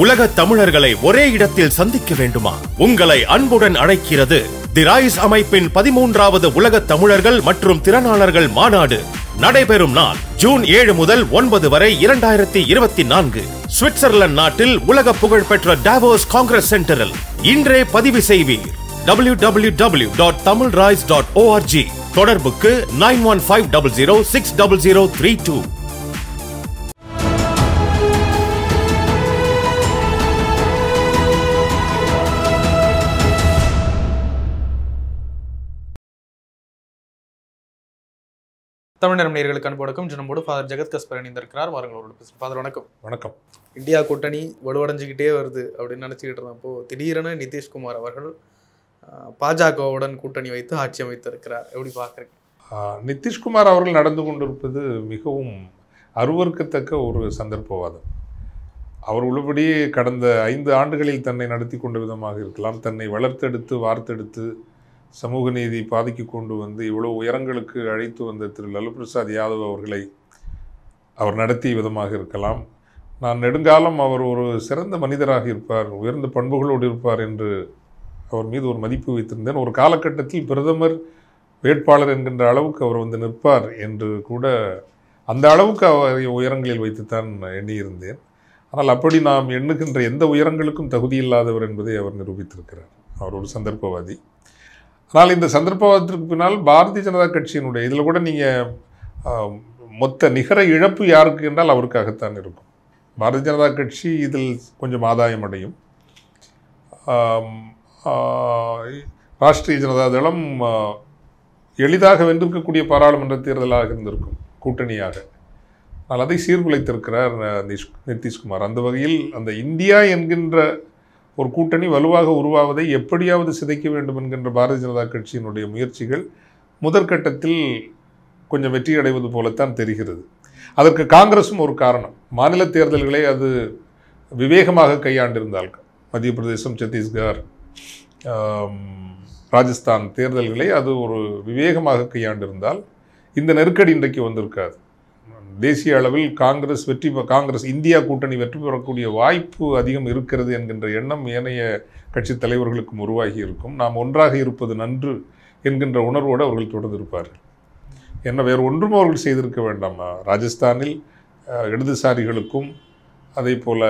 உலக தமிழர்களை ஒரே இடத்தில் சந்திக்க வேண்டுமா? உங்களை அன்புடன் அழைக்கிறது தி ரைஸ் அமைப்பின் 13வது உலக தமிழர்கள் மற்றும் திறனாளர்கள் மாநாடு. நடைபெறும் நாள் ஜூன் 7 முதல் 9 வரை 2024 சுவிட்சர்லாந்து நாட்டில் உலக புகழ்பெற்ற டாவோஸ் காங்கிரஸ் சென்டரில். இன்றே பதிவு செய்வீர். www.tamilrise.org. தொடர்புக்கு 9150060032. தமிழ் நேரம் நேயர்களுக்கு அன்பு வணக்கம். நம்மோடு ஃபாதர் ஜெகத் கஸ்பர் இணைந்திருக்கிறார். வாருங்களோட பேசுகிறேன். ஃபாதர் வணக்கம். வணக்கம். இந்தியா கூட்டணி வலுவடைஞ்சிக்கிட்டே வருது அப்படின்னு நினச்சிக்கிட்டு இருந்தப்போ திடீரென நிதிஷ்குமார் அவர்கள் பாஜகவுடன் கூட்டணி வைத்து ஆட்சி அமைத்திருக்கிறார். எப்படி பார்க்குறீங்க? நிதிஷ்குமார் அவர்கள் நடந்து கொண்டிருப்பது மிகவும் அருவருக்கத்தக்க ஒரு சந்தர்ப்பவாதம். அவர் உள்ளபடி கடந்த 5 ஆண்டுகளில் தன்னை நடத்தி கொண்ட விதமாக இருக்கலாம், தன்னை வளர்த்தெடுத்து வார்த்தெடுத்து சமூக நீதி பாதிக்கு கொண்டு வந்து இவ்வளோ உயரங்களுக்கு அழைத்து வந்த திரு லல்லு பிரசாத் யாதவ் அவர்களை அவர் நடத்திய விதமாக இருக்கலாம். நான் நெடுங்காலம் அவர் ஒரு சிறந்த மனிதராக இருப்பார், உயர்ந்த பண்புகளோடு இருப்பார் என்று அவர் மீது ஒரு மதிப்பு வைத்திருந்தேன். ஒரு காலகட்டத்தில் பிரதமர் வேட்பாளர் என்கின்ற அளவுக்கு அவர் வந்து நிற்பார் என்று கூட அந்த அளவுக்கு அவரை உயரங்களில் வைத்துத்தான் எண்ணியிருந்தேன். ஆனால் அப்படி நாம் எண்ணுகின்ற எந்த உயரங்களுக்கும் தகுதியில்லாதவர் என்பதை அவர் நிரூபித்திருக்கிறார். அவர் ஒரு சந்தர்ப்பவாதி. ஆனால் இந்த சந்தர்ப்பவாதத்திற்கு பின்னால் பாரதிய ஜனதா கட்சியினுடைய இதில் கூட நீங்கள் மொத்த நிகர இழப்பு யாருக்கு என்றால் அவருக்காகத்தான் இருக்கும். பாரதிய ஜனதா கட்சி இதில் கொஞ்சம் ஆதாயம் அடையும். ராஷ்ட்ரிய ஜனதா தளம் எளிதாக வென்றிருக்கக்கூடிய பாராளுமன்ற தேர்தலாக இருந்திருக்கும் கூட்டணியாக. ஆனால் அதை சீர்குலைத்திருக்கிறார் நிதிஷ்குமார். அந்த வகையில் அந்த இந்தியா என்கின்ற ஒரு கூட்டணி வலுவாக உருவாவதை எப்படியாவது சிதைக்க வேண்டும் என்கின்ற பாரதிய ஜனதா கட்சியினுடைய முயற்சிகள் முதற்கட்டத்தில் கொஞ்சம் வெற்றி அடைவது போலத்தான் தெரிகிறது. அதற்கு காங்கிரஸும் ஒரு காரணம். மாநில தேர்தல்களை அது விவேகமாக கையாண்டிருந்தால், மத்திய பிரதேசம், சத்தீஸ்கர், ராஜஸ்தான் தேர்தல்களை அது ஒரு விவேகமாக கையாண்டிருந்தால் இந்த நெருக்கடி இன்றைக்கு வந்திருக்காது. தேசிய அளவில் காங்கிரஸ் இந்தியா கூட்டணி வெற்றி பெறக்கூடிய வாய்ப்பு அதிகம் இருக்கிறது என்கின்ற எண்ணம் ஏனைய கட்சி தலைவர்களுக்கும் உருவாகி இருக்கும். நாம் ஒன்றாக இருப்பது நன்று என்கின்ற உணர்வோடு அவர்கள் தொடர்ந்திருப்பார்கள். என்ன வேறு ஒன்றும் அவர்கள் செய்திருக்க வேண்டாம். ராஜஸ்தானில் இடதுசாரிகளுக்கும் அதே போல்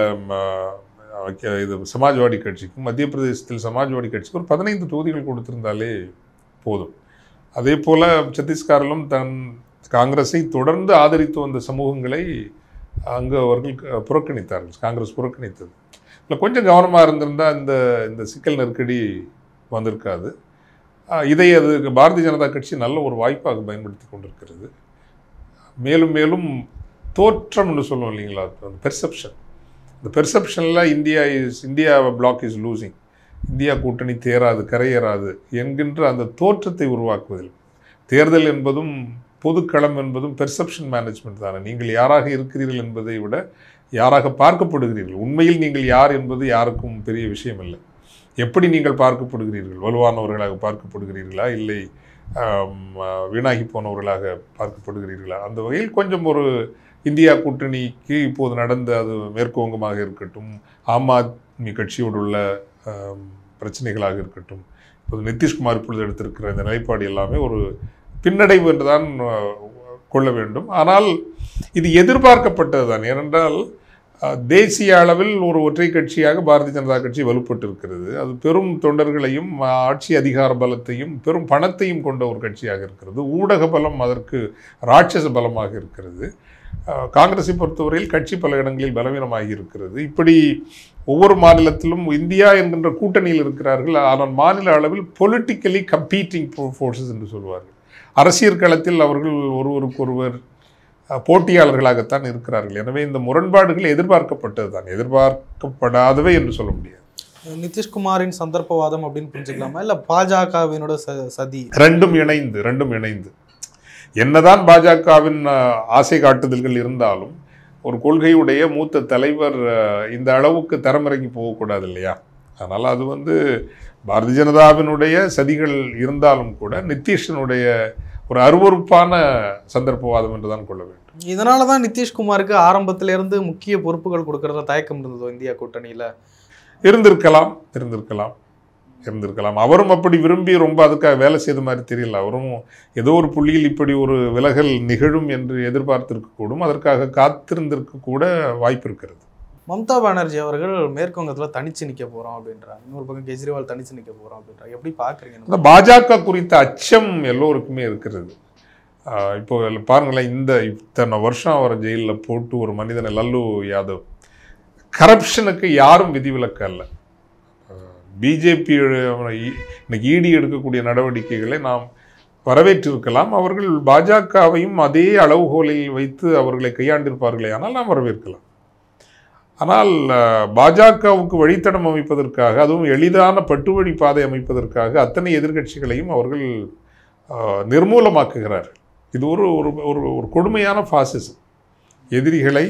இது சமாஜ்வாடி கட்சிக்கும், மத்திய பிரதேசத்தில் சமாஜ்வாடி கட்சிக்கும் ஒரு 15 தொகுதிகள் கொடுத்திருந்தாலே போதும். அதே போல் சத்தீஸ்கரிலும் காங்கிரஸை தொடர்ந்து ஆதரித்து வந்த சமூகங்களை அங்கு அவர்கள் புறக்கணித்தார்கள். காங்கிரஸ் புறக்கணித்தது. இல்லை, கொஞ்சம் கவனமாக இருந்திருந்தால் இந்த சிக்கல் நெருக்கடி வந்திருக்காது. இதை அது பாரதிய ஜனதா கட்சி நல்ல ஒரு வாய்ப்பாக பயன்படுத்தி கொண்டிருக்கிறது. மேலும் மேலும் தோற்றம் என்று சொல்லுவோம் இல்லைங்களா, பெர்செப்ஷன். இந்த பெர்செப்ஷனில் India bloc is losing, India கூட்டணி தேராது, கரையேறாது என்கின்ற அந்த தோற்றத்தை உருவாக்குவதில் தேர்தல் என்பதும் பொதுக்களம் என்பதும் பெர்செப்ஷன் மேனேஜ்மெண்ட் தானே. நீங்கள் யாராக இருக்கிறீர்கள் என்பதை விட யாராக பார்க்கப்படுகிறீர்கள், உண்மையில் நீங்கள் யார் என்பது யாருக்கும் பெரிய விஷயம் இல்லை. எப்படி நீங்கள் பார்க்கப்படுகிறீர்கள், வலுவானவர்களாக பார்க்கப்படுகிறீர்களா, இல்லை வீணாகி போனவர்களாக பார்க்கப்படுகிறீர்களா? அந்த வகையில் கொஞ்சம் ஒரு இந்தியா கூட்டணிக்கு இப்போது நடந்த அது மேற்கு வங்கமாக இருக்கட்டும், ஆம் ஆத்மி கட்சியோடு உள்ள பிரச்சனைகளாக இருக்கட்டும், இப்போது நிதிஷ்குமார் இப்பொழுது எடுத்திருக்கிற இந்த நிலைப்பாடு எல்லாமே ஒரு பின்னடைவு என்றுதான் கொள்ள வேண்டும். ஆனால் இது எதிர்பார்க்கப்பட்டது தான். ஏனென்றால் தேசிய அளவில் ஒரு ஒற்றை கட்சியாக பாரதிய ஜனதா கட்சி வலுப்பட்டிருக்கிறது. அது பெரும் தொண்டர்களையும் ஆட்சி அதிகார பலத்தையும் பெரும் பணத்தையும் கொண்ட ஒரு கட்சியாக இருக்கிறது. ஊடக பலம் அதற்கு ராட்சச பலமாக இருக்கிறது. காங்கிரஸை பொறுத்தவரையில் கட்சி பல இடங்களில் பலவீனமாகி இருக்கிறது. இப்படி ஒவ்வொரு மாநிலத்திலும் இந்தியா என்கின்ற கூட்டணியில் இருக்கிறார்கள். ஆனால் மாநில அளவில் பொலிட்டிக்கலி கம்பீட்டிங் ஃபோர்ஸஸ் என்று சொல்வார்கள். அரசியல் களத்தில் அவர்கள் ஒருவருக்கொருவர் போட்டியாளர்களாகத்தான் இருக்கிறார்கள். எனவே இந்த முரண்பாடுகள் எதிர்பார்க்கப்பட்டது தான், எதிர்பார்க்கப்படாதவை என்று சொல்ல முடியாது. நிதிஷ்குமாரின் சந்தர்ப்பவாதம் அப்படின்னு புரிஞ்சுக்கலாமா, இல்லை பாஜகவினோட சதி? ரெண்டும் இணைந்து என்னதான் பாஜகவின் ஆசை காட்டுதல்கள் இருந்தாலும் ஒரு கொள்கையுடைய மூத்த தலைவர் இந்த அளவுக்கு தரமிறங்கி போகக்கூடாது இல்லையா? அதனால் அது பாரதிய ஜனதாவினுடைய சதிகள் இருந்தாலும் கூட நிதிஷனுடைய ஒரு அருவருப்பான சந்தர்ப்பவாதம் என்று தான் கொள்ள வேண்டும். இதனால தான் நிதிஷ்குமாருக்கு ஆரம்பத்திலிருந்து முக்கிய பொறுப்புகள் கொடுக்கறத தயக்கம் இருந்ததோ இந்தியா கூட்டணியில்? இருந்திருக்கலாம். அவரும் அப்படி விரும்பி ரொம்ப அதுக்காக வேலை செய்த மாதிரி தெரியல. அவரும் ஏதோ ஒரு புள்ளியில் இப்படி ஒரு விலகல் நிகழும் என்று எதிர்பார்த்திருக்கக்கூடும். அதற்காக காத்திருந்திருக்க கூட வாய்ப்பு இருக்கிறது. மம்தா பானர்ஜி அவர்கள் மேற்கு வங்கத்தில் தனிச்சு நிற்க போகிறோம் அப்படின்றாங்க. இன்னொரு பக்கம் கெஜ்ரிவால் தனிச்சு நிற்க போகிறோம் அப்படின்றாங்க. எப்படி பார்க்குறீங்க? அந்த பாஜக குறித்த அச்சம் எல்லோருக்குமே இருக்கிறது. இப்போ பாருங்களேன், இத்தனை வருஷம் அவரை ஜெயிலில் போட்டு ஒரு மனிதனை லல்லு யாதவ், கரப்ஷனுக்கு யாரும் விதிவிலக்கு அல்ல. பிஜேபி இன்னைக்கு இடி எடுக்கக்கூடிய நடவடிக்கைகளை நாம் வரவேற்றிருக்கலாம். அவர்கள் பாஜகவையும் அதே அளவுகோலில் வைத்து அவர்களை கையாண்டிருப்பார்களே ஆனால் நாம் வரவேற்கலாம். ஆனால் பாஜகவுக்கு வழித்தடம் அமைப்பதற்காக, அதுவும் எளிதான பட்டுவழி பாதை அமைப்பதற்காக அத்தனை எதிர்க்கட்சிகளையும் அவர்கள் நிர்மூலமாக்குகிறார்கள். இது ஒரு கொடுமையான ஃபாசிசம். எதிரிகளை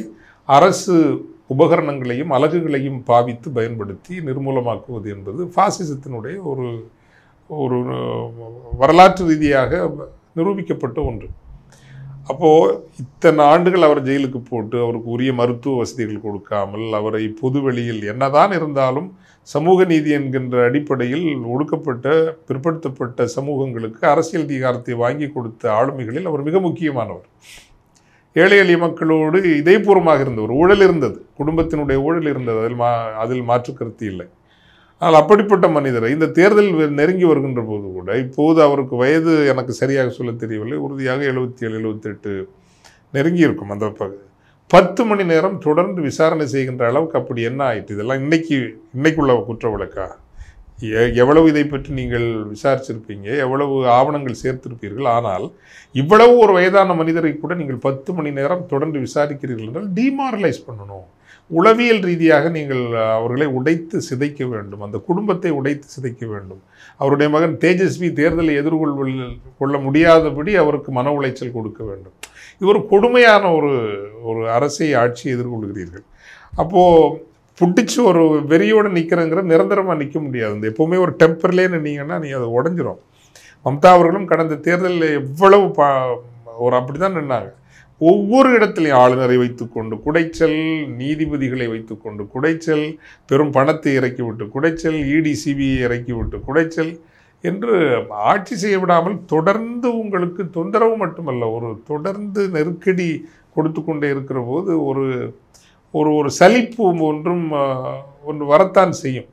அரசு உபகரணங்களையும் அலகுகளையும் பாவித்து பயன்படுத்தி நிர்மூலமாக்குவது என்பது ஃபாசிசத்தினுடைய ஒரு வரலாற்று ரீதியாக நிரூபிக்கப்பட்ட ஒன்று. அப்போது இத்தனை ஆண்டுகள் அவர் ஜெயிலுக்கு போட்டு அவருக்கு உரிய மருத்துவ வசதிகள் கொடுக்காமல், அவரை பொது வெளியில் என்னதான் இருந்தாலும் சமூக நீதி என்கின்ற அடிப்படையில் ஒடுக்கப்பட்ட பிற்படுத்தப்பட்ட சமூகங்களுக்கு அரசியல் அதிகாரத்தை வாங்கி கொடுத்த ஆளுமைகளில் அவர் மிக முக்கியமானவர். ஏழை எளிய மக்களோடு இதயபூர்வமாக இருந்தவர். ஊழல் இருந்தது, குடும்பத்தினுடைய ஊழல் இருந்தது, அதில் மாற்று கருத்து இல்லை. ஆனால் அப்படிப்பட்ட மனிதரை இந்த தேர்தல் நெருங்கி வருகின்ற போது கூட, இப்போது அவருக்கு வயது எனக்கு சரியாக சொல்ல தெரியவில்லை, உறுதியாக 77 78 நெருங்கி இருக்கும். அந்த 10 மணி நேரம் தொடர்ந்து விசாரணை செய்கின்ற அளவுக்கு அப்படி என்ன ஆயிட்டு? இதெல்லாம் இன்னைக்குள்ள குற்ற வழக்கா? எவ்வளவு இதை பற்றி நீங்கள் விசாரிச்சிருப்பீங்க, எவ்வளவு ஆவணங்கள் சேர்த்திருப்பீர்கள். ஆனால் இவ்வளவு ஒரு வயதான மனிதரை கூட நீங்கள் 10 மணி நேரம் தொடர்ந்து விசாரிக்கிறீர்கள் என்றால் டீமாரலைஸ் பண்ணணும். உளவியல் ரீதியாக நீங்கள் அவர்களை உடைத்து சிதைக்க வேண்டும், அந்த குடும்பத்தை உடைத்து சிதைக்க வேண்டும். அவருடைய மகன் தேஜஸ்வி தேர்தலை எதிர்கொள்ள முடியாதபடி அவருக்கு மன உளைச்சல் கொடுக்க வேண்டும். இது ஒரு கொடுமையான ஒரு அரசை ஆட்சியை எதிர்கொள்கிறீர்கள். அப்போது புட்டிச்சு ஒரு வெறியோடு நிற்கிறங்கிற நிரந்தரமாக நிற்க முடியாது. இந்த எப்போவுமே ஒரு டெம்பர்லேயே நின்னீங்கன்னா நீ அதை உடஞ்சிரும். மம்தா அவர்களும் கடந்த தேர்தலில் எவ்வளவு அப்படி தான் நின்னாங்க. ஒவ்வொரு இடத்துலையும் ஆளுநரை வைத்துக்கொண்டு குடைச்சல், நீதிபதிகளை வைத்துக்கொண்டு குடைச்சல், பெரும் பணத்தை இறக்கிவிட்டு குடைச்சல், இடி சிபிஐ இறக்கிவிட்டு குடைச்சல் என்று ஆட்சி செய்ய விடாமல் தொடர்ந்து உங்களுக்கு தொந்தரவு மட்டுமல்ல, ஒரு தொடர்ந்து நெருக்கடி கொடுத்து கொண்டே இருக்கிற போது ஒரு சலிப்பு ஒன்று வரத்தான் செய்யும்.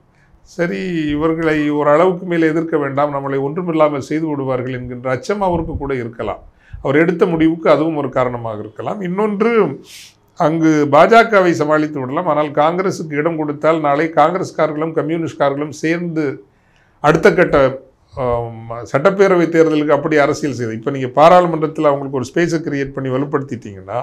சரி, இவர்களை ஒரு அளவுக்கு மேலே எதிர்க்க வேண்டாம், நம்மளை ஒன்றுமில்லாமல் செய்து விடுவார்கள் என்கின்ற அச்சம் அவருக்கு கூட இருக்கலாம். அவர் எடுத்த முடிவுக்கு அதுவும் ஒரு காரணமாக இருக்கலாம். இன்னொன்று, அங்கு பாஜகவை சமாளித்து விடலாம், ஆனால் காங்கிரஸுக்கு இடம் கொடுத்தால் நாளை காங்கிரஸ்காரர்களும் கம்யூனிஸ்ட்காரர்களும் சேர்ந்து அடுத்த கட்ட சட்டப்பேரவை தேர்தலுக்கு அப்படி அரசியல் செய்து, இப்போ நீங்கள் பாராளுமன்றத்தில் அவங்களுக்கு ஒரு ஸ்பேஸை கிரியேட் பண்ணி வலுப்படுத்திட்டீங்கன்னா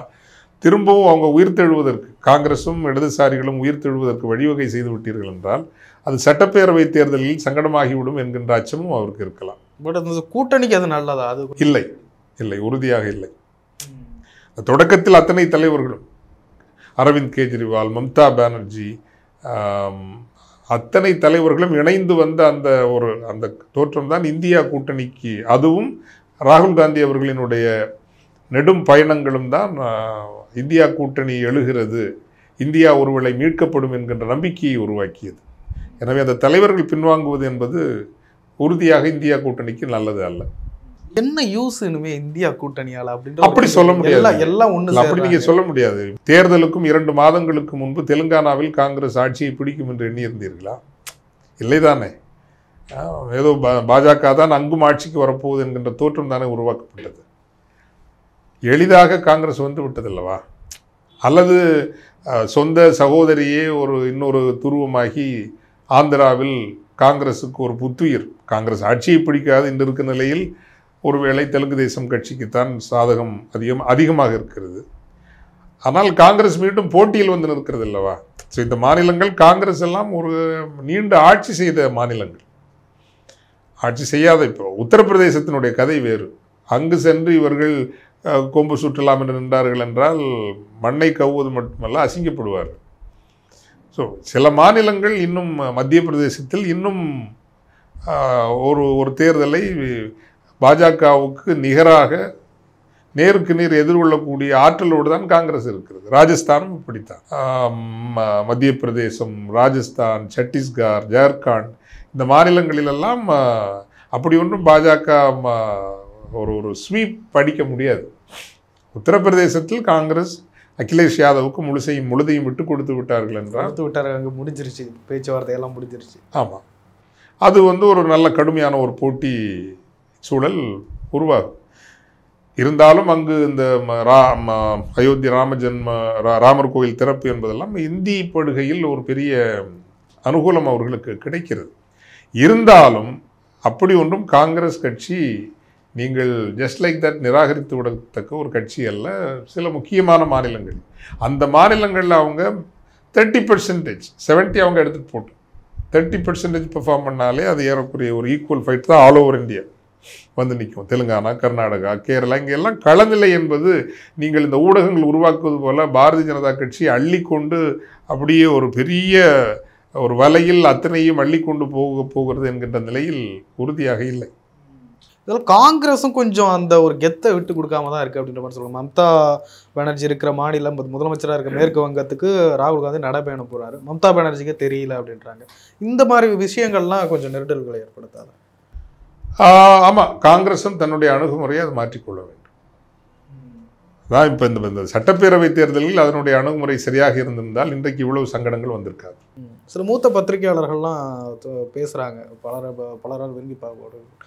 திரும்பவும் அவங்க உயிர்த்தெழுவதற்கு, காங்கிரஸும் இடதுசாரிகளும் உயிர்த்தெழுவதற்கு வழிவகை செய்து விட்டீர்கள் என்றால் அது சட்டப்பேரவை தேர்தலில் சங்கடமாகிவிடும் என்கின்ற அச்சமும் அவருக்கு இருக்கலாம். பட் அந்த கூட்டணிக்கு அது நல்லதா? அது இல்லை, உறுதியாக இல்லை. தொடக்கத்தில் அத்தனை தலைவர்களும், அரவிந்த் கெஜ்ரிவால், மம்தா பானர்ஜி, அத்தனை தலைவர்களும் இணைந்து வந்த அந்த தோற்றம் தான் இந்தியா கூட்டணிக்கு, அதுவும் ராகுல் காந்தி அவர்களினுடைய நெடும் பயணங்களும் தான் இந்தியா கூட்டணி எழுகிறது, இந்தியா ஒருவேளை மீட்கப்படும் என்கின்ற நம்பிக்கையை உருவாக்கியது. எனவே அந்த தலைவர்கள் பின்வாங்குவது என்பது உறுதியாக இந்தியா கூட்டணிக்கு நல்லது அல்ல. என்ன யூஸ் இனிமே இந்தியா கூட்டணியால அப்படி சொல்ல முடியாது. எல்லாம் ஒண்ணு அப்படி நீங்க சொல்ல முடியாது. தேர்தலுக்கும் 2 மாதங்களுக்கு முன்பு தெலுங்கானாவில் காங்கிரஸ் ஆட்சியை பிடிக்கும் என்று எண்ணி இருந்தீர்களா? இல்லைதானே. ஏதோ பாஜக தான் அங்கும் ஆட்சிக்கு வரப்போகுது என்கின்ற தோற்றம் தானே உருவாக்கப்பட்டது. எளிதாக காங்கிரஸ் வந்து விட்டதில்லவா? அல்லது சொந்த சகோதரியே இன்னொரு துருவமாகி ஆந்திராவில் காங்கிரஸுக்கு ஒரு புத்துயிர், காங்கிரஸ் ஆட்சியை பிடிக்காது என்று இருக்கிற நிலையில் ஒருவேளை தெலுங்கு தேசம் கட்சிக்குத்தான் சாதகம் அதிகமாக இருக்கிறது. ஆனால் காங்கிரஸ் மீண்டும் போட்டியில் வந்து நிற்கிறது அல்லவா? ஸோ இந்த மாநிலங்கள் காங்கிரஸ் எல்லாம் ஒரு நீண்ட ஆட்சி செய்த மாநிலங்கள். ஆட்சி செய்யாத, இப்போ உத்தரப்பிரதேசத்தினுடைய கதை வேறு. அங்கு சென்று இவர்கள் கொம்பு சுற்றலாம் என்று நின்றார்கள் என்றால் மண்ணை கவ்வது மட்டுமல்ல, அசிங்கப்படுவார்கள். ஸோ சில மாநிலங்கள் இன்னும், மத்திய பிரதேசத்தில் இன்னும் ஒரு தேர்தலை பாஜகவுக்கு நிகராக நேருக்கு நேர் எதிர்கொள்ளக்கூடிய ஆற்றலோடு தான் காங்கிரஸ் இருக்கிறது. ராஜஸ்தானும் இப்படித்தான். மத்திய பிரதேசம், ராஜஸ்தான், சத்தீஸ்கர், ஜார்க்கண்ட் இந்த மாநிலங்களிலெல்லாம் அப்படி ஒன்றும் பாஜக ஒரு ஸ்வீப் படிக்க முடியாது. உத்தரப்பிரதேசத்தில் காங்கிரஸ் அகிலேஷ் யாதவுக்கு முழுதையும் விட்டு கொடுத்து விட்டார்கள் என்றால் அங்கே முடிஞ்சிருச்சு, பேச்சுவார்த்தை எல்லாம் முடிஞ்சிருச்சு. ஆமாம், அது ஒரு நல்ல கடுமையான ஒரு போட்டி சூழல் உருவாகும். இருந்தாலும் அங்கு இந்த அயோத்தி ராமர் கோயில் திறப்பு என்பதெல்லாம் இந்தி படுகையில் ஒரு பெரிய அனுகூலம் அவர்களுக்கு கிடைக்கிறது. இருந்தாலும் அப்படி ஒன்றும் காங்கிரஸ் கட்சி நீங்கள் ஜஸ்ட் லைக் தட் நிராகரித்து விடத்தக்க ஒரு கட்சி அல்ல. சில முக்கியமான மாநிலங்கள், அந்த மாநிலங்களில் அவங்க 30%, 70 அவங்க எடுத்துகிட்டு போட்டு 30% பெர்ஃபார்ம் பண்ணாலே அது ஏறக்குறைய ஒரு ஈக்குவல் ஃபைட் தான் ஆல் ஓவர் இந்தியா வந்து நிற்கும். தெலுங்கானா, கர்நாடகா, கேரளா இங்கெல்லாம் களநிலை என்பது நீங்கள் இந்த ஊடகங்கள் உருவாக்குவது போல பாரதிய ஜனதா கட்சி அள்ளிக்கொண்டு அப்படியே ஒரு பெரிய ஒரு வலையில் அத்தனையும் அள்ளிக்கொண்டு போகிறது என்கின்ற நிலையில் உறுதியாக இல்லை. இதில் காங்கிரஸும் கொஞ்சம் அந்த ஒரு கெத்தை விட்டு கொடுக்காம தான் இருக்குது அப்படின்ற மாதிரி சொல்லுவாங்க. மம்தா பானர்ஜி இருக்கிற மாநிலம் முதலமைச்சராக இருக்க மேற்கு வங்கத்துக்கு ராகுல் காந்தி நடைபயணம் போகிறாரு, மம்தா பானர்ஜிக்கு தெரியல அப்படின்றாங்க. இந்த மாதிரி விஷயங்கள்லாம் கொஞ்சம் நெருடல்களை ஏற்படுத்தாது. ஆமாம், காங்கிரஸும் தன்னுடைய அணுகுமுறையை அதை மாற்றிக்கொள்ள வேண்டும். அதான் இப்போ இந்த சட்டப்பேரவை தேர்தலில் அதனுடைய அணுகுமுறை சரியாக இருந்திருந்தால் இன்றைக்கு இவ்வளவு சங்கடங்கள் வந்திருக்காது. சில மூத்த பத்திரிகையாளர்கள்லாம் பேசுகிறாங்க, பலரால் விரும்பி பார்க்க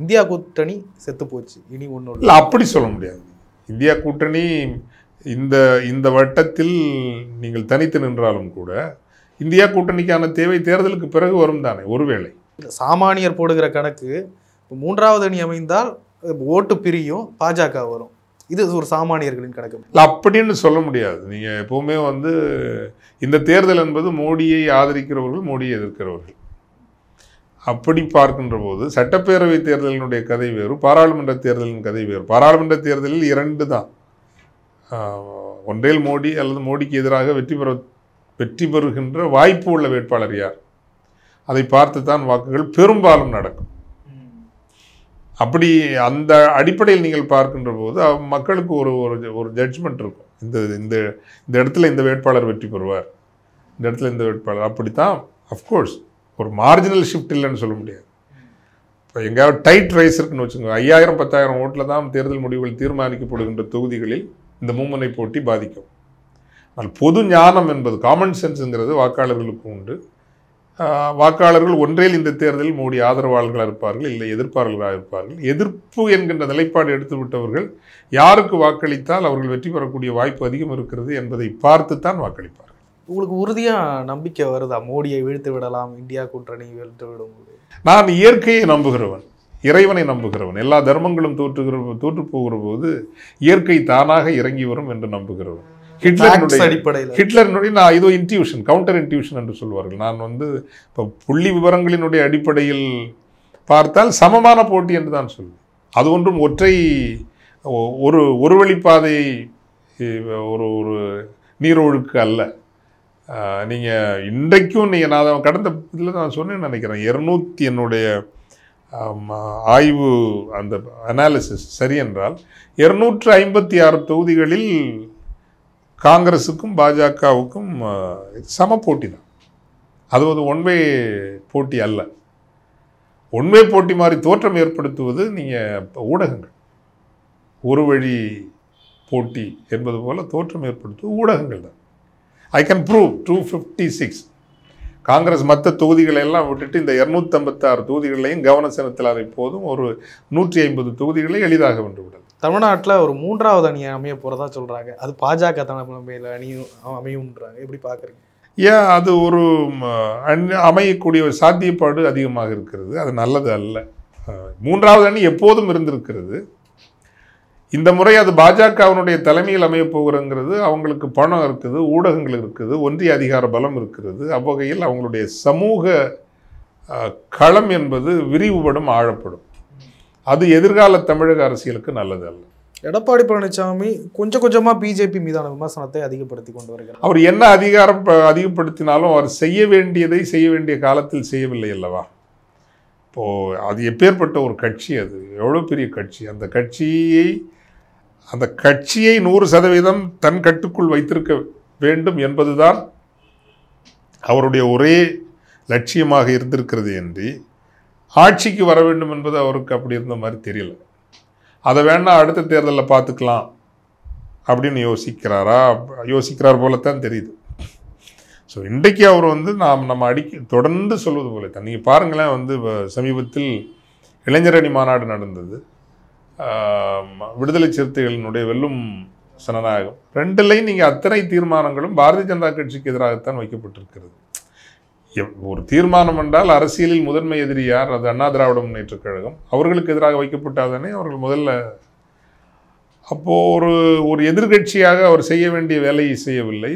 இந்தியா கூட்டணி செத்து போச்சு, இனி ஒன்றும் இல்லை அப்படி சொல்ல முடியாது. இந்தியா கூட்டணி இந்த வட்டத்தில் நீங்கள் தனித்து நின்றாலும் கூட இந்தியா கூட்டணிக்கான தேவை தேர்தலுக்கு பிறகு வரும் தானே. ஒருவேளை சாமானியர் போடுகிற கணக்கு மூன்றாவது அணி அமைந்தால் ஓட்டு பிரியும், பாஜக வரும், இது ஒரு சாமானியர்களின் கணக்கு. இல்லை அப்படின்னு சொல்ல முடியாது. நீங்கள் எப்போவுமே இந்த தேர்தல் என்பது மோடியை ஆதரிக்கிறவர்கள், மோடியை எதிர்க்கிறவர்கள். அப்படி பார்க்கின்ற போது சட்டப்பேரவை தேர்தலினுடைய கதை வேறு, பாராளுமன்ற தேர்தலின் கதை வேறு. பாராளுமன்ற தேர்தலில் 2 தான், ஒன்றில் மோடி அல்லது மோடிக்கு எதிராக வெற்றி பெறுகின்ற வாய்ப்பு உள்ள வேட்பாளர் யார், அதை பார்த்து தான் வாக்குகள் பெரும்பாலும் நடக்கும். அப்படி அந்த அடிப்படையில் நீங்கள் பார்க்கின்ற போது மக்களுக்கு ஒரு ஜட்ஜ்மெண்ட் இருக்கும். இந்த இடத்துல இந்த வேட்பாளர் வெற்றி பெறுவார், இந்த இடத்துல இந்த வேட்பாளர், அப்படித்தான். அஃப்கோர்ஸ் ஒரு மார்ஜினல் ஷிஃப்ட் இல்லைன்னு சொல்ல முடியாது. இப்போ எங்கேயாவது டைட் ரைஸ் இருக்குன்னு வச்சுக்கோங்க, 5000-10,000 ஓட்டில் தான் தேர்தல் முடிவுகள் தீர்மானிக்கப்படுகின்ற தொகுதிகளில் இந்த மும்முனை போட்டி பாதிக்கும். ஆனால் பொது ஞானம் என்பது, காமன் சென்ஸுங்கிறது வாக்காளர்களுக்கு உண்டு. வாக்காளர்கள் ஒன்றில் இந்த தேர்தலில் மோடி ஆதரவாளர்களாக இருப்பார்கள், இல்லை எதிர்ப்பாளர்களாக இருப்பார்கள். எதிர்ப்பு என்கின்ற நிலைப்பாடு எடுத்து விட்டவர்கள் யாருக்கு வாக்களித்தால் அவர்கள் வெற்றி பெறக்கூடிய வாய்ப்பு அதிகம் இருக்கிறது என்பதை பார்த்து தான் வாக்களிப்பார்கள். உங்களுக்கு உறுதியாக நம்பிக்கை வருதா மோடியை வீழ்த்து விடலாம், இந்தியா கூட்டணி வீழ்த்து விடும்? நான் இயற்கையை நம்புகிறவன், இறைவனை நம்புகிறவன். எல்லா தர்மங்களும் தோற்று போகிற போது இயற்கை தானாக இறங்கி வரும் என்று நம்புகிறவன். ஹிட்லரினுடைய நான் இதோ இன்ட்யூஷன், கவுண்டர் இன்ட்யூஷன் என்று சொல்வார்கள். நான் இப்போ புள்ளி விவரங்களினுடைய அடிப்படையில் பார்த்தால் சமமான போட்டி என்று தான் சொல்வேன். அது ஒன்றும் ஒற்றை ஒரு வழிப்பாதை, ஒரு நீரொழுக்கு அல்ல. நீங்கள் இன்றைக்கும் நான் கடந்த இதில் நான் சொன்னேன்னு நினைக்கிறேன், 200 என்னுடைய ஆய்வு அந்த அனாலிசிஸ் சரி என்றால் 256 தொகுதிகளில் காங்கிரஸுக்கும் பாஜகவுக்கும் சம போட்டி தான். அது ஒன்வே போட்டி அல்ல. ஒன்வே போட்டி மாதிரி தோற்றம் ஏற்படுத்துவது நீங்கள் ஊடகங்கள். ஒரு வழி போட்டி என்பது போல் தோற்றம் ஏற்படுத்துவது ஊடகங்கள் தான். ஐ கேன் ப்ரூவ் 256 காங்கிரஸ் மற்ற தொகுதிகளை எல்லாம் விட்டுட்டு இந்த 256 தொகுதிகளையும் கவனம் செலுத்தலாத போதும் ஒரு 150 தொகுதிகளை எளிதாக வென்று விடலாம். தமிழ்நாட்டில் ஒரு 3வது அணியை அமைய போகிறதா சொல்கிறாங்க, அது பாஜக தலைமையில் அணியும் அமையும்ன்றாங்க. எப்படி பார்க்குறீங்க? ஏன் அது ஒரு அமையக்கூடிய ஒரு சாத்தியப்பாடு அதிகமாக இருக்கிறது. அது நல்லது அல்ல. 3வது அணி எப்போதும் இருந்திருக்கிறது. இந்த முறை அது பாஜகவினுடைய தலைமையில் அமைய போகிறங்கிறது. அவங்களுக்கு பணம் இருக்குது, ஊடகங்கள் இருக்குது, ஒன்றிய அதிகார பலம் இருக்கிறது. அவ்வகையில் அவங்களுடைய சமூக களம் என்பது விரிவுபடும், ஆழப்படும். அது எதிர்கால தமிழக அரசியலுக்கு நல்லது அல்ல. எடப்பாடி பழனிசாமி கொஞ்சம் கொஞ்சமாக பிஜேபி மீதான விமர்சனத்தை அதிகப்படுத்தி கொண்டு வருகிறார். அவர் என்ன அதிகப்படுத்தினாலும் அவர் செய்ய வேண்டியதை செய்ய வேண்டிய காலத்தில் செய்யவில்லை அல்லவா? இப்போது அது எப்பேற்பட்ட ஒரு கட்சி, அது எவ்வளோ பெரிய கட்சி. அந்த கட்சியை 100% தன் கட்டுக்குள் வைத்திருக்க வேண்டும் என்பதுதான் அவருடைய ஒரே லட்சியமாக இருந்திருக்கிறது என்று ஆட்சிக்கு வர வேண்டும் என்பது அவருக்கு அப்படி இருந்த மாதிரி தெரியல. அதை வேணா அடுத்த தேர்தலில் பார்த்துக்கலாம் அப்படின்னு யோசிக்கிறார் போலத்தான் தெரியுது. ஸோ இன்றைக்கு அவர் நம்ம தொடர்ந்து சொல்வது போல தான். நீங்கள் பாருங்களேன், சமீபத்தில் இளைஞரணி மாநாடு நடந்தது. விடுதலை சிறுத்தைகளினுடைய வெல்லும் சனநாயகம் 2லையும் நீங்கள் அத்தனை தீர்மானங்களும் பாரதிய ஜனதா கட்சிக்கு எதிராகத்தான் வைக்கப்பட்டிருக்கிறது. ஒரு தீர்மானம் என்றால் அரசியலில் முதன்மை எதிரி யார்? அது அண்ணா திராவிட முன்னேற்றக் கழகம். அவர்களுக்கு எதிராக வைக்கப்பட்டாதானே அவர்கள் முதல்ல. அப்போது ஒரு எதிர்கட்சியாக அவர் செய்ய வேண்டிய வேலையை செய்யவில்லை.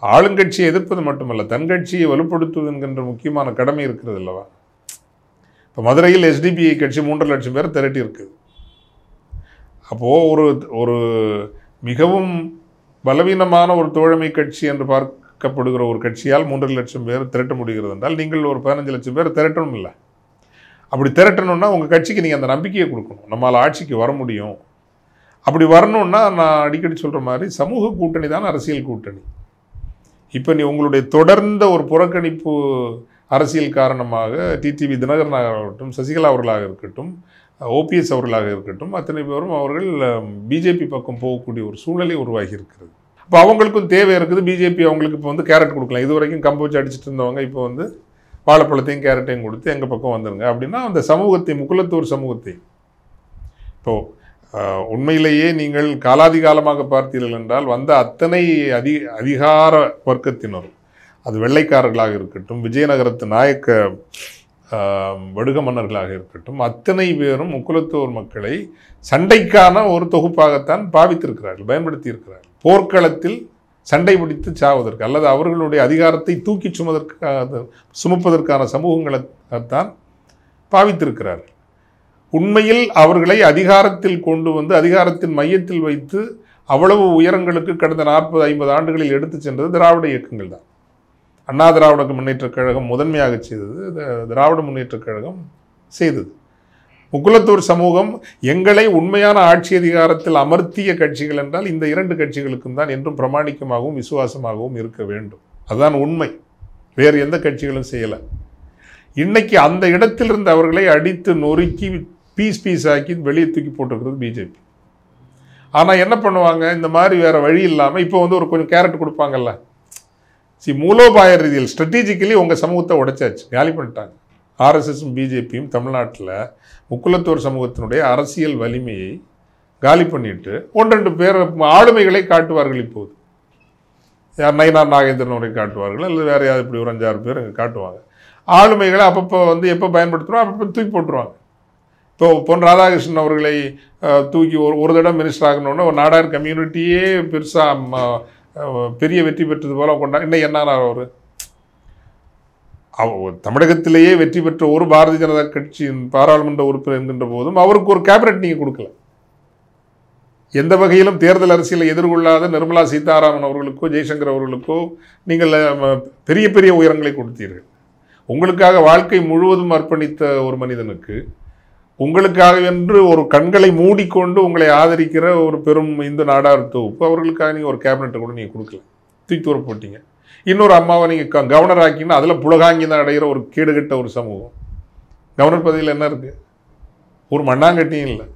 ஆளுங்கட்சியை எதிர்ப்பது மட்டுமல்ல, தன் கட்சியை வலுப்படுத்துவது என்கின்ற முக்கியமான கடமை இருக்கிறது அல்லவா? இப்போ மதுரையில் SDPI கட்சி 3 லட்சம் பேர் திரட்டி இருக்குது. அப்போது ஒரு மிகவும் பலவீனமான ஒரு தோழமை கட்சி என்று பார்க்கப்படுகிற ஒரு கட்சியால் 3 லட்சம் பேர் திரட்ட முடிகிறது என்றால் நீங்கள் ஒரு 15 லட்சம் பேர் திரட்டணும் இல்லை. அப்படி திரட்டணும்னா உங்கள் கட்சிக்கு நீங்கள் அந்த நம்பிக்கையை கொடுக்கணும், நம்மளால் ஆட்சிக்கு வர முடியும். அப்படி வரணும்னா நான் அடிக்கடி சொல்கிற மாதிரி சமூக கூட்டணி தான் அரசியல் கூட்டணி. இப்போ உங்களுடைய தொடர்ந்த ஒரு புறக்கணிப்பு அரசியல் காரணமாக டிடிவி தினகரனாக இருக்கட்டும், சசிகலா அவர்களாக இருக்கட்டும், OPS அவர்களாக இருக்கட்டும், அத்தனை பேரும் அவர்கள் பிஜேபி பக்கம் போகக்கூடிய ஒரு சூழ்நிலை உருவாகி இருக்கிறது. அப்போ அவங்களுக்கும் தேவை இருக்குது. பிஜேபி அவங்களுக்கு இப்போ கேரட் கொடுக்கலாம். இது வரைக்கும் கம்பு வச்சு அடிச்சுட்டு இருந்தவங்க இப்போ வாழைப்பழத்தையும் கேரட்டையும் கொடுத்து எங்கள் பக்கம் வந்துடுங்க அப்படின்னா அந்த சமூகத்தை, முக்குலத்தூர் சமூகத்தை, இப்போது உண்மையிலேயே நீங்கள் காலாதிகாலமாக பார்த்தீர்கள் என்றால் அத்தனை அதிகார வர்க்கத்தினரும், அது வெள்ளைக்காரர்களாக இருக்கட்டும், விஜயநகரத்து நாயக்க வடுக மன்னர்களாக இருக்கட்டும், அத்தனை பேரும் முக்குலத்தோர் மக்களை சண்டைக்கான ஒரு தொகுப்பாகத்தான் பாவித்திருக்கிறார்கள், பயன்படுத்தி இருக்கிறார்கள். போர்க்களத்தில் சண்டை பிடித்து சாவதற்கு அல்லது அவர்களுடைய அதிகாரத்தை தூக்கி சுமப்பதற்கான சமூகங்களைத்தான் பாவித்திருக்கிறார்கள். உண்மையில் அவர்களை அதிகாரத்தில் கொண்டு அதிகாரத்தின் மையத்தில் வைத்து அவ்வளவு உயரங்களுக்கு கடந்த 40-50 ஆண்டுகளில் எடுத்து சென்றது திராவிட இயக்கங்கள் தான். அண்ணா திராவிட முன்னேற்றக் கழகம் முதன்மையாக செய்தது, திராவிட முன்னேற்றக் கழகம் செய்தது. முக்குலத்தூர் சமூகம் எங்களை உண்மையான ஆட்சி அதிகாரத்தில் அமர்த்திய கட்சிகள் என்றால் இந்த 2 கட்சிகளுக்கும் தான் என்றும் பிரமாணிக்கமாகவும் விசுவாசமாகவும் இருக்க வேண்டும். அதுதான் உண்மை. வேறு எந்த கட்சிகளும் செய்யலை. இன்னைக்கு அந்த இடத்திலிருந்து அவர்களை அடித்து நொறுக்கி பீஸ் ஆக்கி வெளியே தூக்கி போட்டுருக்கிறது பிஜேபி. ஆனால் என்ன பண்ணுவாங்க, இந்த மாதிரி வேறு வழி இல்லாமல் இப்போ ஒரு கொஞ்சம் கேரட் கொடுப்பாங்கல்ல. மூலோபாய ரீதியில் ஸ்ட்ராட்டஜிக்கலி உங்கள் சமூகத்தை உடைச்சாச்சு, காலி பண்ணிட்டாங்க. RSSம் பிஜேபியும் தமிழ்நாட்டில் முக்குலத்தோர் சமூகத்தினுடைய அரசியல் வலிமையை காலி பண்ணிட்டு 1-2 பேர் ஆளுமைகளை காட்டுவார்கள். இப்போது யார் நயினார் நாகேந்திரன் வரை காட்டுவார்கள், அல்லது வேறு யார் இப்படி ஒரு 5-6 பேர் காட்டுவாங்க. ஆளுமைகளை அப்பப்போ எப்போ பயன்படுத்துகிறோம் அப்பப்போ தூக்கி போட்டுருவாங்க. இப்போ பொன் ராதாகிருஷ்ணன் அவர்களை தூக்கி ஒரு தடவை மினிஸ்டர் ஆகணுன்னா ஒரு நாடார் கம்யூனிட்டியே பெருசாக பெரிய வெற்றி பெற்றது போல இன்னும் என்னார் அவர் தமிழகத்திலேயே வெற்றி பெற்ற ஒரு பாரதிய ஜனதா கட்சியின் பாராளுமன்ற உறுப்பினர் என்கின்ற போதும் அவருக்கு ஒரு கேபினட் நீங்கள் கொடுக்கல. எந்த வகையிலும் தேர்தல் அரசியலை எதிர்கொள்ளாத நிர்மலா சீதாராமன் அவர்களுக்கோ ஜெய்சங்கர் அவர்களுக்கோ நீங்கள் பெரிய பெரிய உயரங்களை கொடுத்தீர்கள். உங்களுக்காக வாழ்க்கை முழுவதும் அர்ப்பணித்த ஒரு மனிதனுக்கு உங்களுக்காகவென்று ஒரு கண்களை மூடிக்கொண்டு உங்களை ஆதரிக்கிற ஒரு பெரும் இந்து நாடார் தொகுப்பு, அவர்களுக்காக நீங்கள் ஒரு கேபினட்டை கூட நீங்கள் கொடுக்கல, தூக்கி தூர போட்டீங்க. இன்னொரு அம்மாவை நீங்கள் கவர்னர் ஆக்கிங்கன்னா அதில் புலகாங்கி தான் அடைகிற ஒரு கேடுகட்ட ஒரு சமூகம். கவர்னர் பதவியில் என்ன இருக்குது? ஒரு மண்ணாங்கட்டியும் இல்லை.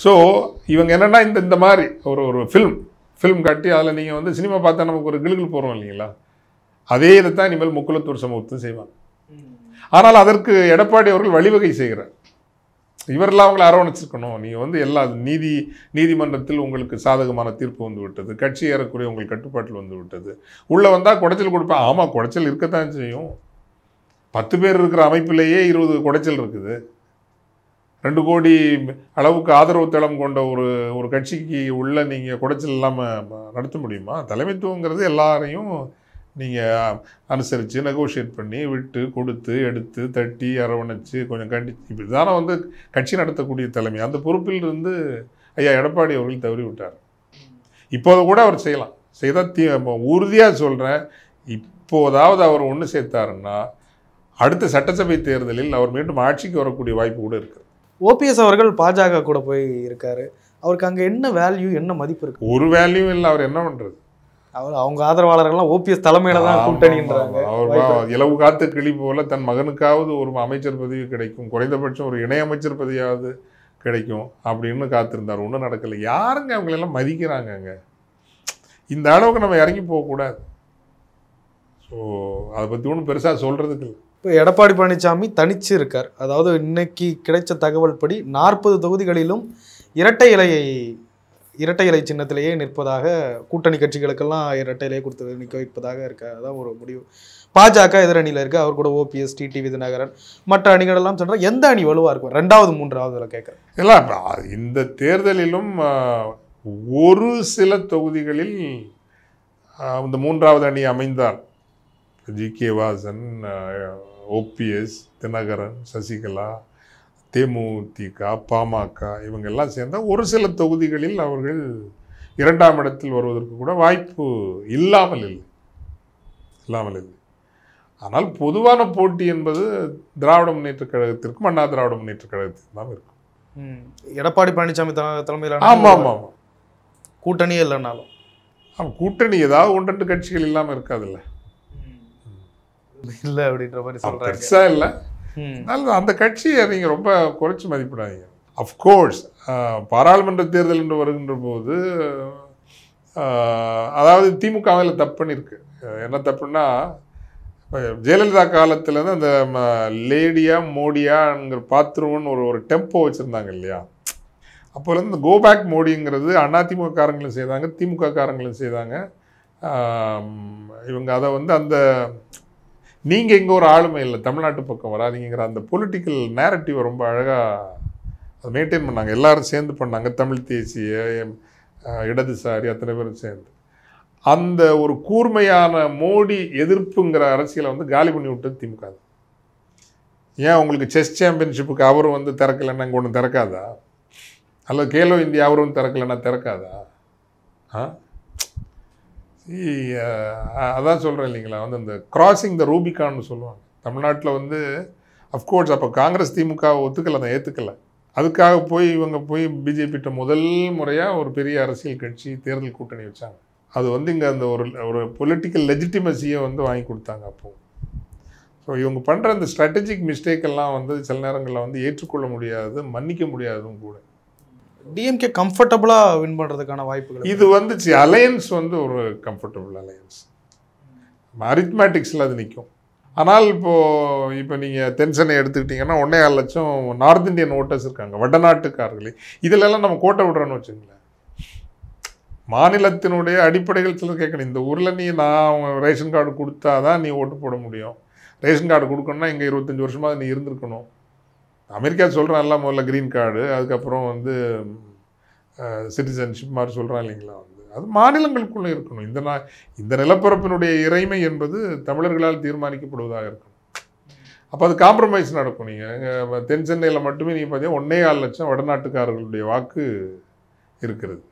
ஸோ இவங்க என்னென்னா இந்த மாதிரி ஒரு ஃபில்ம் காட்டி அதில் நீங்கள் சினிமா பார்த்தா நமக்கு ஒரு கிளுகிள் போகிறோம் இல்லைங்களா, அதே இதை தான் இனிமேல் முக்குலத்தூர் சமூகத்தையும் செய்வாங்க. ஆனால் அதற்கு எடப்பாடி அவர்கள் வழிவகை செய்கிறார். இவரெல்லாம் அவங்களை அரவணைச்சிருக்கணும். நீங்கள் எல்லா நீதிமன்றத்தில் உங்களுக்கு சாதகமான தீர்ப்பு வந்து விட்டது, கட்சி ஏறக்குறைய உங்கள் கட்டுப்பாட்டில் வந்து விட்டது, உள்ளே வந்தால் குடைச்சல் கொடுப்பேன். ஆமாம், குடைச்சல் இருக்கத்தான் செய்யும். 10 பேர் இருக்கிற அமைப்பிலேயே 20 குடைச்சல் இருக்குது. 2 கோடி அளவுக்கு ஆதரவு தளம் கொண்ட ஒரு கட்சிக்கு உள்ள நீங்கள் குடைச்சல் இல்லாமல் நடத்த முடியுமா? தலைமைத்துவங்கிறது எல்லாரையும் நீங்கள் அனுசரித்து நெகோஷியேட் பண்ணி விட்டு கொடுத்து எடுத்து தட்டி அரவணைச்சு கொஞ்சம் கண்டித்து இப்படி தானே கட்சி நடத்தக்கூடிய தலைமை. அந்த பொறுப்பில் இருந்து ஐயா எடப்பாடி அவர்கள் தவறி விட்டார். இப்போது கூட அவர் செய்யலாம், உறுதியாக சொல்கிறேன். இப்போதாவது அவர் ஒன்று சேர்த்தாருன்னா அடுத்த சட்டசபை தேர்தலில் அவர் மீண்டும் ஆட்சிக்கு வரக்கூடிய வாய்ப்பு கூட இருக்குது. ஓபிஎஸ் அவர்கள் பாஜக கூட போய் இருக்காரு. அவருக்கு அங்கே என்ன வேல்யூ, என்ன மதிப்பு இருக்கு? ஒரு வேல்யூ இல்லை. அவர் என்ன பண்ணுறது? அவங்க ஆதரவாளர்கள்லாம் ஓபிஎஸ் தலைமையில தான் கூட்டணின்றாங்க. அவர் இலவு காத்து கிளி போல தன் மகனுக்காவது ஒரு அமைச்சர் பதவி கிடைக்கும், குறைந்தபட்சம் ஒரு இணையமைச்சர் பதவியாவது கிடைக்கும் அப்படின்னு காத்திருந்தார். ஒன்றும் நடக்கலை. யாருங்க அவங்களெல்லாம் மதிக்கிறாங்கங்க? இந்த அளவுக்கு நம்ம இறங்கி போகக்கூடாது. ஸோ அதை பற்றி ஒன்றும் பெருசாக சொல்கிறதுக்கு இல்லை. இப்போ எடப்பாடி பழனிசாமி தனிச்சு இருக்கார். அதாவது இன்னைக்கு கிடைச்ச தகவல் படி 40 தொகுதிகளிலும் இரட்டை இலை சின்னத்திலேயே நிற்பதாக, கூட்டணி கட்சிகளுக்கெல்லாம் இரட்டை இலையை கொடுத்து நிற்க வைப்பதாக இருக்க. அதான் ஒரு முடிவு. பாஜக எதிரணியில் இருக்கு. அவர் கூட ஓபிஎஸ், டிடிவி தினகரன், மற்ற அணிகள் எல்லாம் சொல்றாங்க. எந்த அணி வலுவா இருக்கும் 2வது 3வதுல கேட்குறேன்? இல்லை, இந்த தேர்தலிலும் ஒரு சில தொகுதிகளில் இந்த 3வது அணி அமைந்தால் ஜி.கே. வாசன், ஓபிஎஸ், தினகரன், சசிகலா, தேமுதிக, பாமக இவங்கெல்லாம் சேர்ந்தால் ஒரு சில தொகுதிகளில் அவர்கள் 2ஆம் இடத்தில் வருவதற்கு கூட வாய்ப்பு இல்லாமல் இல்லை. ஆனால் பொதுவான போட்டி என்பது திராவிட முன்னேற்ற கழகத்திற்கும் அண்ணா திராவிட முன்னேற்ற கழகத்திற்கும் தான் இருக்கும். எடப்பாடி பழனிசாமி தலைமையில் ஆமாம் கூட்டணியே இல்லைனாலும் கூட்டணி ஏதாவது 1-2 கட்சிகள் இல்லாமல் இருக்காதுல்ல. இல்லை அப்படின்ற மாதிரி சொல்றாங்க. பெருசா இல்லை. அந்த கட்சியை நீங்க ரொம்ப குறைச்சி மதிப்பிடாதீங்க. அஃப்கோர்ஸ் பாராளுமன்ற தேர்தல் என்று வருகின்ற போது அதாவது திமுகவில் தப்பு பண்ணியிருக்கு. என்ன தப்புன்னா, ஜெயலலிதா காலத்துலேருந்து அந்த லேடியா மோடியாங்கிற பாத்ரூம்னு ஒரு டெம்போ வச்சுருந்தாங்க இல்லையா? அப்போலேருந்து இந்த கோபேக் மோடிங்கிறது அதிமுக காரங்களும் செய்தாங்க, திமுக காரங்களும் செய்தாங்க. இவங்க அதை அந்த நீங்கள் இங்கே ஒரு ஆளுமை இல்லை, தமிழ்நாட்டு பக்கம் வராதிங்கிற அந்த பொலிட்டிக்கல் நேரட்டிவை ரொம்ப அழகாக அதை மெயின்டைன் பண்ணாங்க. எல்லாரும் சேர்ந்து பண்ணாங்க. தமிழ் தேசிய, இடதுசாரி அத்தனை பேரும் சேர்ந்து அந்த ஒரு கூர்மையான மோடி எதிர்ப்புங்கிற அரசியலை காலி பண்ணி விட்டது திமுக. ஏன் உங்களுக்கு செஸ் சாம்பியன்ஷிப்புக்கு அவரும் திறக்கலைன்னா இங்கே ஒன்று திறக்காதா? அல்லது கேலோ இந்தியா அவரும் திறக்கலைன்னா திறக்காதா? அதான் சொல்கிறேன் இல்லைங்களா, இந்த கிராசிங் த ரூபிகான்னு சொல்லுவாங்க தமிழ்நாட்டில். அஃப்கோர்ஸ் அப்போ காங்கிரஸ் திமுக ஒத்துக்கலை, அதை ஏற்றுக்கலை. அதுக்காக இவங்க பிஜேபிட்ட முதல் முறையாக ஒரு பெரிய அரசியல் கட்சி தேர்தல் கூட்டணி வச்சாங்க. அது இங்கே அந்த ஒரு பொலிட்டிக்கல் லெஜிட்டிமசியை வாங்கி கொடுத்தாங்க அப்போது. ஸோ இவங்க பண்ணுற அந்த ஸ்ட்ராட்டஜிக் மிஸ்டேக்கெல்லாம் சில நேரங்களில் ஏற்றுக்கொள்ள முடியாது, மன்னிக்க முடியாதும் கூட. டிஎம்கே கம்ஃபர்டபுளாக வின் பண்ணுறதுக்கான வாய்ப்புகள் இது அலையன்ஸ் ஒரு கம்ஃபர்டபுள் அலையன்ஸ். அரித்மேட்டிக்ஸில் அது நிற்கும். ஆனால் இப்போ நீங்கள் தென்சென்னை எடுத்துக்கிட்டிங்கன்னா 1.5 லட்சம் நார்த் இந்தியன் ஓட்டர்ஸ் இருக்காங்க, வடநாட்டுக்காரர்களே. இதிலெல்லாம் நம்ம கோட்டை விடுறோன்னு வச்சுங்களேன். மாநிலத்தினுடைய அடிப்படைகள் சிலர் கேட்கணும். இந்த ஊரில் நான் ரேஷன் கார்டு கொடுத்தா தான் நீ ஓட்டு போட முடியும். ரேஷன் கார்டு கொடுக்கணுன்னா இங்கே 25 வருஷமாக நீ இருந்திருக்கணும். அமெரிக்கா சொல்கிறான் எல்லாம் முதல்ல க்ரீன் கார்டு, அதுக்கப்புறம் சிட்டிசன்ஷிப் மாதிரி சொல்கிறான் இல்லைங்களா. அது மாநிலங்களுக்குள்ளே இருக்கணும். இந்த நிலப்பரப்பினுடைய இறைமை என்பது தமிழர்களால் தீர்மானிக்கப்படுவதாக இருக்கணும். அப்போ அது காம்ப்ரமைஸ் நடக்கும். நீங்கள் தென் சென்னையில் மட்டுமே நீங்கள் பார்த்தீங்கன்னா 1.25 லட்சம் வடநாட்டுக்காரர்களுடைய வாக்கு இருக்கிறது.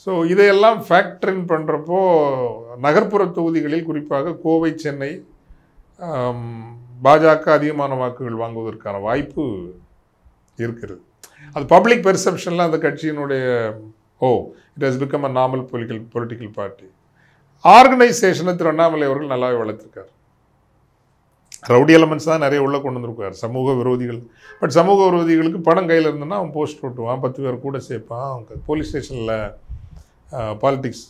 ஸோ இதையெல்லாம் ஃபேக்டரின் பண்ணுறப்போ நகர்ப்புற தொகுதிகளில் குறிப்பாக கோவை, சென்னை பாஜக அதிகமான வாக்குகள் வாங்குவதற்கான வாய்ப்பு இருக்கிறது. அது பப்ளிக் பெர்செப்ஷனில் அந்த கட்சியினுடைய it has become a normal political party. ஆர்கனைசேஷனை திரு அண்ணாமலை அவர்கள் நல்லாவே வளர்த்துருக்கார். ரவுடி எலமெண்ட்ஸ் தான் நிறைய உள்ளே கொண்டு வந்திருக்கார், சமூக விரோதிகள். பட் சமூக விரோதிகளுக்கு பணம் கையில் இருந்ததுன்னா அவன் போஸ்ட் ஓட்டுவான், 10 பேர் கூட சேர்ப்பான், அவன் போலீஸ் ஸ்டேஷனில் பாலிடிக்ஸ்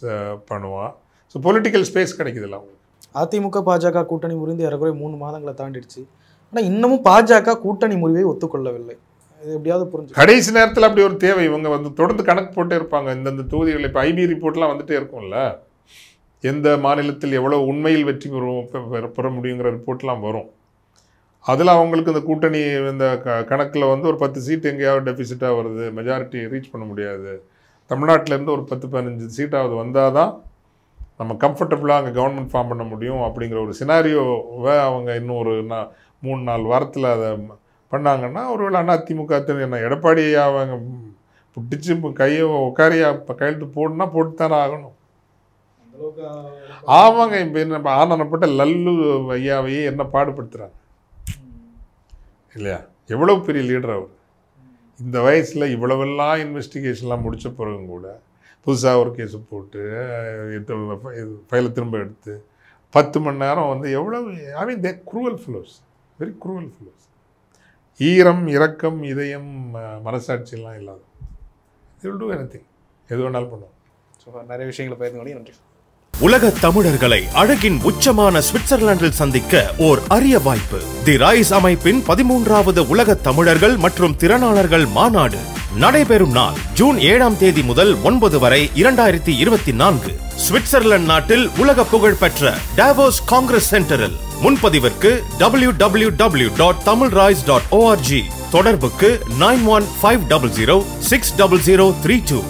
பண்ணுவான். ஸோ பொலிட்டிக்கல் ஸ்பேஸ் கிடைக்குதுல்ல அவங்களுக்கு. அதிமுக பாஜக கூட்டணி முறிந்து ஏறக்குறைய 3 மாதங்களை தாண்டிடுச்சு. ஆனால் இன்னமும் பாஜக கூட்டணி முறிவை ஒத்துக்கொள்ளவில்லை. இது எப்படியாவது புரிஞ்சு கடைசி நேரத்தில் அப்படி ஒரு தேவை. இவங்க தொடர்ந்து கணக்கு போட்டே இருப்பாங்க. இந்தந்த தொகுதிகளில் இப்போ ஐபி ரிப்போர்ட்லாம் வந்துட்டே இருக்கும்ல, எந்த மாநிலத்தில் எவ்வளோ உண்மையில் வெற்றி பெற முடியுங்கிற ரிப்போர்ட்லாம் வரும். அதில் அவங்களுக்கு இந்த கூட்டணி இந்த கணக்கில் ஒரு 10 சீட் எங்கேயாவது டெபிசிட்டாக வருது, மெஜாரிட்டி ரீச் பண்ண முடியாது. தமிழ்நாட்டிலேருந்து ஒரு 10-15 சீட்டாவது வந்தால் தான் நம்ம கம்ஃபர்டபுளாக அங்கே கவர்மெண்ட் ஃபார்ம் பண்ண முடியும் அப்படிங்கிற ஒரு சினாரியோவை அவங்க இன்னும் ஒரு 3-4 வாரத்தில் அதை பண்ணாங்கன்னா ஒருவேளை அதிமுக என்ன எடப்பாடியை அவங்க பிடிச்சி கையை உட்காரியா கையெழுத்து போடணும்னா போட்டு தானே ஆகணும். ஆமாங்க. இப்போ என்ன ஆனப்பட்ட லல்லு ஐயாவையே என்ன பாடுபடுத்துகிறாங்க. இல்லையா? எவ்வளோ பெரிய லீடர் அவர். இந்த வயசில் இவ்வளவெல்லாம் இன்வெஸ்டிகேஷன்லாம் முடித்த பிறகும் கூட புதுசாக ஒரு கேஸை போட்டு ஃபைலை திரும்ப எடுத்து 10 மணி நேரம் வந்து எவ்வளவு, I mean they cruel fellows, very cruel fellows. ஈரம், இரக்கம், இதயம், மனசாட்சியெல்லாம் இல்லாத வில் டூ எனிதிங், எது வேணாலும் பண்ணுவோம். ஸோ நிறைய விஷயங்களை பகிர்ந்து நன்றி. உலக தமிழர்களை அழகின் உச்சமான சுவிட்சர்லாந்தில் சந்திக்க ஓர் அரிய வாய்ப்பு. தி ரைஸ் அமைப்பின் 13வது உலக தமிழர்கள் மற்றும் திறனாளர்கள் மாநாடு நடைபெறும் நாள் ஜூன் 7ஆம் தேதி முதல் 9 வரை 2024 சுவிட்சர்லாந்து நாட்டில் உலக புகழ்பெற்ற டாவோஸ் காங்கிரஸ் சென்டரில். முன்பதிவிற்கு www.tamilrise.org, தொடர்புக்கு 9150060032.